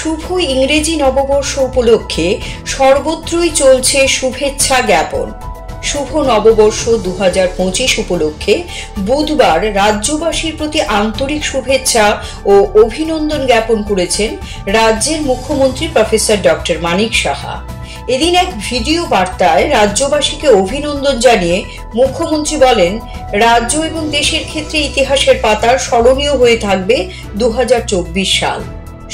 শুভ ইংরেজি নববর্ষ উপলক্ষে সর্বত্রই চলছে শুভেচ্ছা জ্ঞাপন। শুভ নববর্ষ 2025 উপলক্ষে বুধবার রাজ্যবাসীর প্রতি আন্তরিক শুভেচ্ছা ও অভিনন্দন জ্ঞাপন করেছেন রাজ্যের মুখ্যমন্ত্রী প্রফেসর ডক্টর মানিক সাহা। এদিন এক ভিডিও বার্তায় রাজ্যবাসীকে অভিনন্দন জানিয়ে মুখ্যমন্ত্রী বলেন, রাজ্য এবং দেশের ক্ষেত্রে ইতিহাসের পাতার স্মরণীয় হয়ে থাকবে 2024 সাল।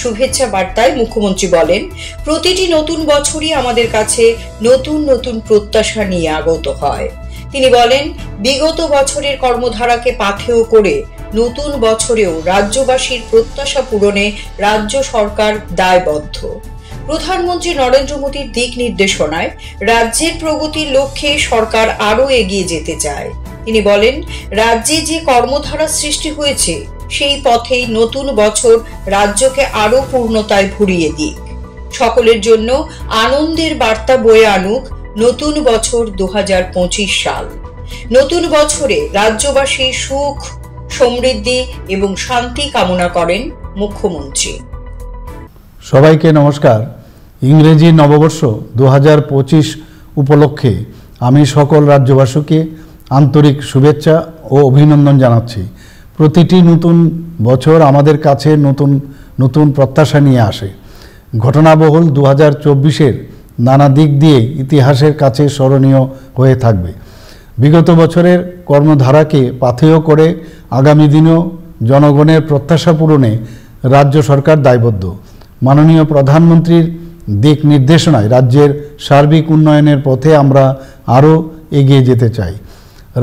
শুভেচ্ছা বার্তায় মুখ্যমন্ত্রী বলেন, প্রতিটি নতুন বছরই আমাদের কাছে নতুন নতুন প্রত্যাশা নিয়ে আগত হয়। তিনি বলেন, বিগত বছরের কর্মধারাকে পাথেয় করে নতুন বছরেও রাজ্যবাসীর প্রত্যাশা পূরণে রাজ্য সরকার দায়বদ্ধ। প্রধানমন্ত্রী নরেন্দ্র মোদীর দিক নির্দেশনায় রাজ্যের প্রগতির লক্ষ্যে সরকার আরও এগিয়ে যেতে চায়। তিনি বলেন, রাজ্যে যে কর্মধারা সৃষ্টি হয়েছে সেই পথেই নতুন বছর রাজ্যকে আরো পূর্ণতায় ভরিয়ে দিক, সকলের জন্য আনন্দের বার্তা বয়ে আনুক নতুন বছর 2025 সাল। নতুন বছরে রাজ্যবাসীর সুখ, সমৃদ্ধি এবং শান্তি কামনা করেন মুখ্যমন্ত্রী। সবাইকে নমস্কার। ইংরেজি নববর্ষ 2025 উপলক্ষে আমি সকল রাজ্যবাসীকে আন্তরিক শুভেচ্ছা ও অভিনন্দন জানাচ্ছি। প্রতিটি নতুন বছর আমাদের কাছে নতুন নতুন প্রত্যাশা নিয়ে আসে। ঘটনাবহুল 2024-এর নানা দিক দিয়ে ইতিহাসের কাছে স্মরণীয় হয়ে থাকবে। বিগত বছরের কর্মধারাকে পাথেয় করে আগামী দিনেও জনগণের প্রত্যাশা পূরণে রাজ্য সরকার দায়বদ্ধ। মাননীয় প্রধানমন্ত্রীর দিক নির্দেশনায় রাজ্যের সার্বিক উন্নয়নের পথে আমরা আরও এগিয়ে যেতে চাই।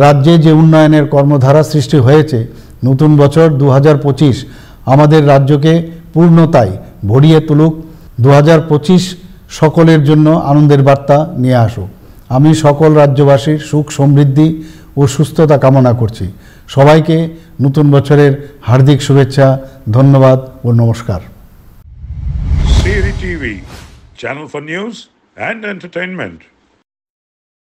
রাজ্যে যে উন্নয়নের কর্মধারা সৃষ্টি হয়েছে, নতুন বছর 2025 আমাদের রাজ্যকে পূর্ণতায় ভরিয়ে তুলুক। 2025 সকলের জন্য আনন্দের বার্তা নিয়ে আসুক। আমি সকল রাজ্যবাসীর সুখ, সমৃদ্ধি ও সুস্থতা কামনা করছি। সবাইকে নতুন বছরের হার্দিক শুভেচ্ছা, ধন্যবাদ ও নমস্কার। CERI TV, channel for news and entertainment.